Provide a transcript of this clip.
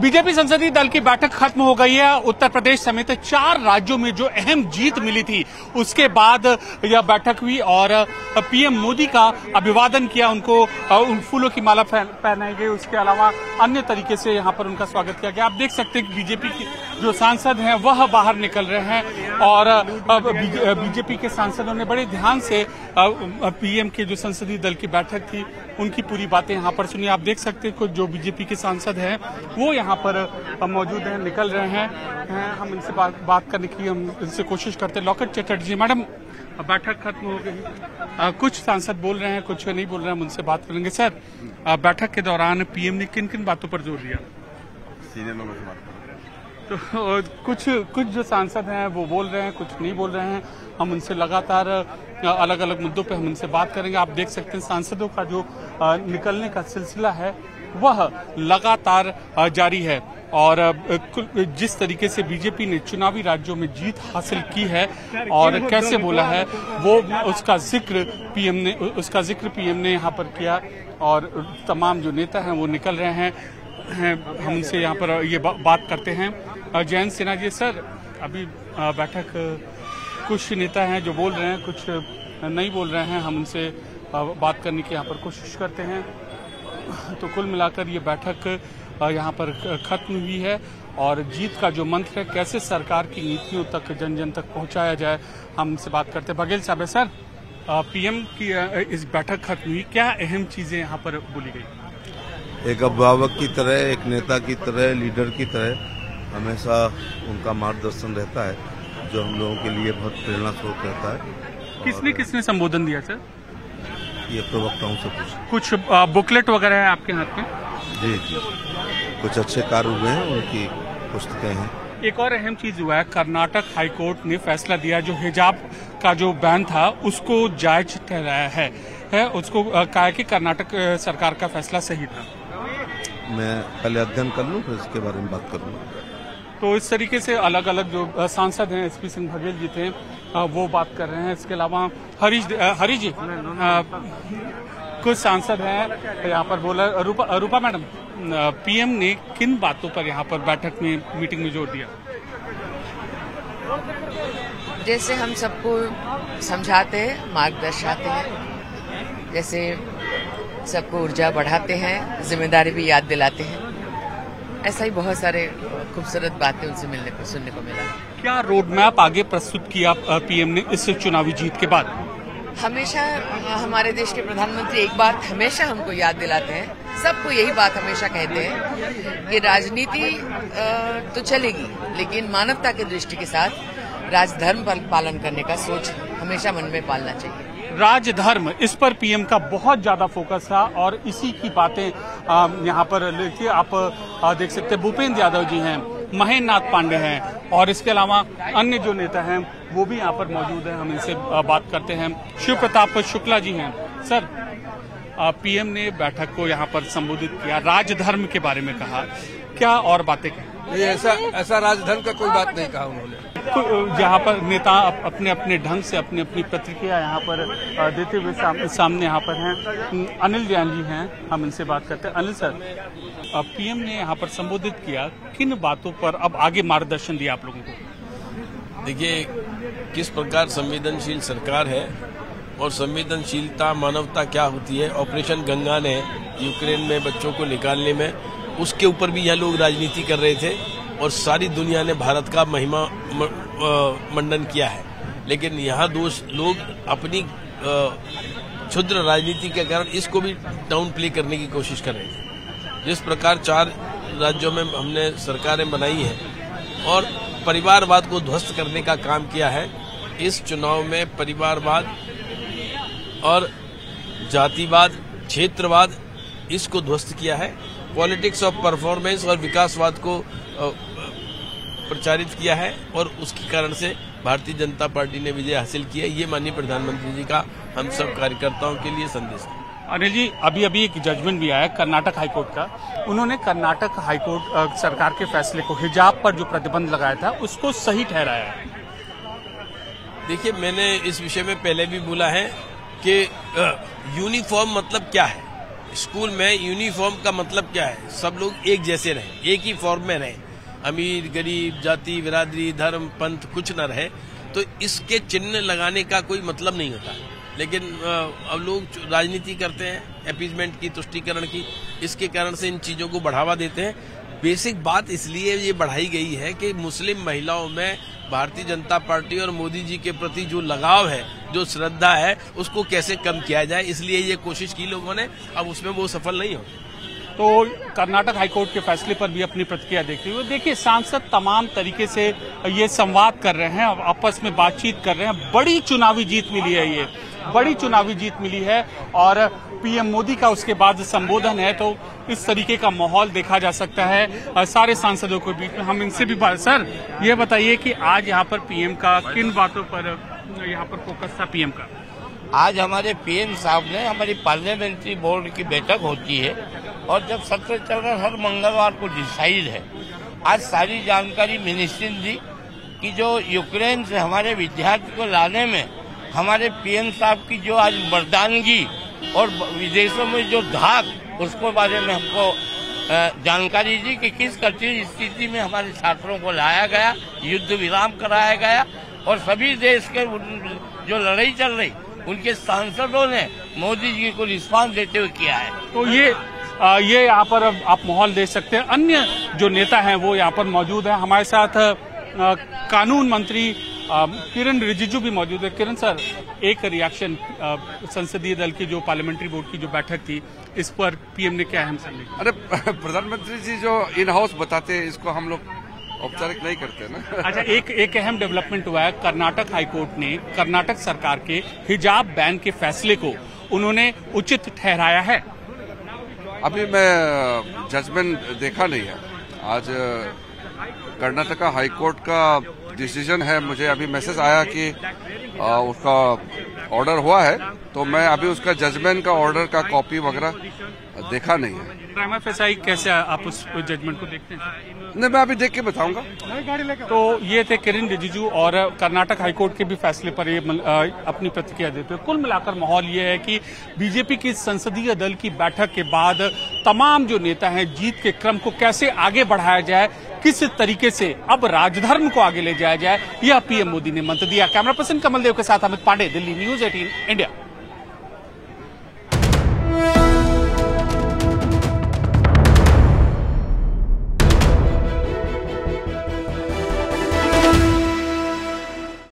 BJP संसदीय दल की बैठक खत्म हो गई है। उत्तर प्रदेश समेत 4 राज्यों में जो अहम जीत मिली थी उसके बाद यह बैठक हुई और पीएम मोदी का अभिवादन किया, उनको उन फूलों की माला पहनाई गई। उसके अलावा अन्य तरीके से यहां पर उनका स्वागत किया गया। आप देख सकते हैं कि बीजेपी के जो सांसद हैं वह बाहर निकल रहे हैं और बीजेपी के सांसदों ने बड़े ध्यान से पीएम के जो संसदीय दल की बैठक थी उनकी पूरी बातें यहां पर सुनी। आप देख सकते हैं कुछ जो बीजेपी के सांसद हैं वो यहाँ पर मौजूद हैं, निकल रहे हैं। हम इनसे बात करने की हम इनसे कोशिश करते हैं। लॉकेट चटर्जी मैडम, बैठक खत्म हो गई, कुछ सांसद बोल रहे हैं, कुछ नहीं बोल रहे हैं, हम उनसे बात करेंगे। सर, बैठक के दौरान पीएम ने किन किन बातों पर जोर दिया? सीनियर लोगों से बात तो कुछ जो सांसद हैं वो बोल रहे हैं, कुछ नहीं बोल रहे हैं। हम उनसे लगातार अलग अलग मुद्दों पे हम उनसे बात करेंगे। आप देख सकते हैं सांसदों का जो निकलने का सिलसिला है वह लगातार जारी है और जिस तरीके से बीजेपी ने चुनावी राज्यों में जीत हासिल की है और कैसे बोला है वो उसका जिक्र पीएम ने यहाँ पर किया और तमाम जो नेता हैं वो निकल रहे हैं। हम उनसे यहाँ पर ये बात करते हैं। जयंत सिन्हा जी, सर अभी बैठक कुछ नेता हैं जो बोल रहे हैं, कुछ नहीं बोल रहे हैं। हम उनसे बात करने की यहाँ पर कोशिश करते हैं। तो कुल मिलाकर ये बैठक यहाँ पर खत्म हुई है और जीत का जो मंत्र है कैसे सरकार की नीतियों तक जन जन तक पहुँचाया जाए, हम उनसे बात करते हैं। बघेल साहब, सर पीएम की इस बैठक खत्म हुई, क्या अहम चीजें यहाँ पर बोली गई? एक अभिभावक की तरह, एक नेता की तरह, लीडर की तरह हमेशा उनका मार्गदर्शन रहता है जो हम लोगों के लिए बहुत प्रेरणा स्रोत रहता है। किसने संबोधन दिया सर? ये प्रवक्ताओं से कुछ बुकलेट वगैरह है आपके हाथ में? जी, कुछ अच्छे कार्य हुए हैं, उनकी पुस्तकें हैं। एक और अहम चीज हुआ है, कर्नाटक हाईकोर्ट ने फैसला दिया जो हिजाब का जो बैन था उसको जायज ठहराया है उसको कहा कि कर्नाटक सरकार का फैसला सही था। मैं पहले अध्ययन कर लूं फिर इसके बारे में बात करूंगा। तो इस तरीके से अलग अलग जो सांसद हैं, एसपी सिंह बघेल जी थे वो बात कर रहे हैं। इसके अलावा हरीश जी, कुछ सांसद हैं यहाँ पर बोला। रूपा मैडम, पीएम ने किन बातों पर यहाँ पर बैठक में मीटिंग में जोर दिया? जैसे हम सबको समझाते हैं, मार्गदर्शाते हैं, जैसे सबको ऊर्जा बढ़ाते हैं, जिम्मेदारी भी याद दिलाते हैं, ऐसा ही बहुत सारे खूबसूरत बातें उनसे सुनने को मिला। क्या रोड मैप आगे प्रस्तुत किया पीएम ने इस चुनावी जीत के बाद? हमेशा हमारे देश के प्रधानमंत्री एक बात हमेशा हमको याद दिलाते हैं, सबको यही बात हमेशा कहते हैं कि राजनीति तो चलेगी लेकिन मानवता की दृष्टि के साथ राजधर्म पर पालन करने का सोच हमेशा मन में पालना चाहिए। राजधर्म, इस पर पीएम का बहुत ज्यादा फोकस था और इसी की बातें यहाँ पर देखिए आप देख सकते हैं। भूपेंद्र यादव जी हैं, महेंद्र नाथ पांडे हैं और इसके अलावा अन्य जो नेता हैं वो भी यहाँ पर मौजूद हैं। हम इनसे बात करते हैं। शिव प्रताप शुक्ला जी हैं। सर, पीएम ने बैठक को यहाँ पर संबोधित किया, राजधर्म के बारे में कहा, क्या और बातें कही? ऐसा राजधर्म का कोई बात नहीं कहा उन्होंने। यहाँ पर नेता अपने अपने ढंग से अपनी अपनी प्रतिक्रिया यहाँ पर देते हुए सामने यहाँ पर हैं। अनिल जैन जी हैं, हम इनसे बात करते हैं। अनिल सर, पीएम ने यहाँ पर संबोधित किया, किन बातों पर अब आगे मार्गदर्शन दिया आप लोगों को? देखिए, किस प्रकार संवेदनशील सरकार है और संवेदनशीलता मानवता क्या होती है। ऑपरेशन गंगा ने यूक्रेन में बच्चों को निकालने में, उसके ऊपर भी यह लोग राजनीति कर रहे थे और सारी दुनिया ने भारत का महिमा मंडन किया है। लेकिन यहाँ लोग अपनी क्षुद्र राजनीति के कारण इसको भी डाउन प्ले करने की कोशिश कर रहे थे। जिस प्रकार 4 राज्यों में हमने सरकारें बनाई हैं और परिवारवाद को ध्वस्त करने का काम किया है, इस चुनाव में परिवारवाद और जातिवाद, क्षेत्रवाद, इसको ध्वस्त किया है। पॉलिटिक्स ऑफ परफॉर्मेंस और विकासवाद को प्रचारित किया है और उसके कारण से भारतीय जनता पार्टी ने विजय हासिल की है। ये माननीय प्रधानमंत्री जी का हम सब कार्यकर्ताओं के लिए संदेश है। अनिल जी, अभी एक जजमेंट भी आया कर्नाटक हाईकोर्ट का। उन्होंने कर्नाटक हाईकोर्ट सरकार के फैसले को, हिजाब पर जो प्रतिबंध लगाया था उसको सही ठहराया है। देखिए, मैंने इस विषय में पहले भी बोला है कि यूनिफॉर्म मतलब क्या है। स्कूल में यूनिफॉर्म का मतलब क्या है? सब लोग एक जैसे रहें, एक ही फॉर्म में रहें, अमीर गरीब जाति बिरादरी धर्म पंथ कुछ न रहे, तो इसके चिन्ह लगाने का कोई मतलब नहीं होता। लेकिन अब लोग राजनीति करते हैं अपीजमेंट की, तुष्टीकरण की, इसके कारण से इन चीजों को बढ़ावा देते हैं। बेसिक बात इसलिए ये बढ़ाई गई है कि मुस्लिम महिलाओं में भारतीय जनता पार्टी और मोदी जी के प्रति जो लगाव है, जो श्रद्धा है, उसको कैसे कम किया जाए, इसलिए ये कोशिश की लोगों ने। अब उसमें वो सफल नहीं हो। तो कर्नाटक हाईकोर्ट के फैसले पर भी अपनी प्रतिक्रिया देखते हुए देखिए, सांसद तमाम तरीके से ये संवाद कर रहे हैं, आपस में बातचीत कर रहे हैं। बड़ी चुनावी जीत मिली है, ये बड़ी चुनावी जीत मिली है और पीएम मोदी का उसके बाद संबोधन है, तो इस तरीके का माहौल देखा जा सकता है सारे सांसदों के बीच में। हम इनसे भी बात, सर ये बताइए कि आज यहाँ पर पीएम का किन बातों पर यहाँ पर फोकस था पीएम का? आज हमारे पीएम साहब ने, हमारी पार्लियामेंट्री बोर्ड की बैठक होती है और जब सत्र चल रहा हर मंगलवार को डिसाइड है। आज सारी जानकारी मिनिस्ट्री ने दी कि जो यूक्रेन से हमारे विद्यार्थी को लाने में हमारे पीएम साहब की जो आज मर्दानगी और विदेशों में जो धाक, उसको बारे में हमको जानकारी दी कि किस कठिन स्थिति में हमारे छात्रों को लाया गया, युद्ध विराम कराया गया और सभी देश के जो लड़ाई चल रही उनके सांसदों ने मोदी जी को रिस्पॉन्स देते हुए किया है। तो ये यहाँ पर आप माहौल देख सकते हैं। अन्य जो नेता हैं वो यहाँ पर मौजूद हैं। हमारे साथ कानून मंत्री किरण रिजिजू भी मौजूद है। किरण सर, एक रिएक्शन, संसदीय दल की जो पार्लियामेंट्री बोर्ड की जो बैठक थी, इस पर पीएम ने क्या अहम संदेश? अरे प्रधानमंत्री जी जो इन हाउस बताते हैं, इसको हम लोग औपचारिक नहीं करते ना। अच्छा, एक अहम डेवलपमेंट हुआ है। कर्नाटक हाईकोर्ट ने कर्नाटक सरकार के हिजाब बैन के फैसले को उन्होंने उचित ठहराया है। अभी मैं जजमेंट देखा नहीं है। आज कर्नाटका हाईकोर्ट का डिसीजन है। मुझे अभी मैसेज आया कि उसका ऑर्डर हुआ है, तो मैं अभी उसका जजमेंट का ऑर्डर का कॉपी वगैरह देखा नहीं है। प्राइमा फेसाई कैसे आप उस जजमेंट को देखते हैं? नहीं, मैं अभी देख के बताऊंगा। तो ये थे किरण रिजिजू और कर्नाटक हाईकोर्ट के भी फैसले पर ये अपनी प्रतिक्रिया देते हुए। कुल मिलाकर माहौल ये है कि बीजेपी की संसदीय दल की बैठक के बाद तमाम जो नेता हैं, जीत के क्रम को कैसे आगे बढ़ाया जाए, किस तरीके से अब राजधर्म को आगे ले जाया जाए, यह पीएम मोदी ने मंत्र दिया। कैमरा पर्सन कमल देव के साथ अमित पांडे, दिल्ली न्यूज़ 18 इंडिया।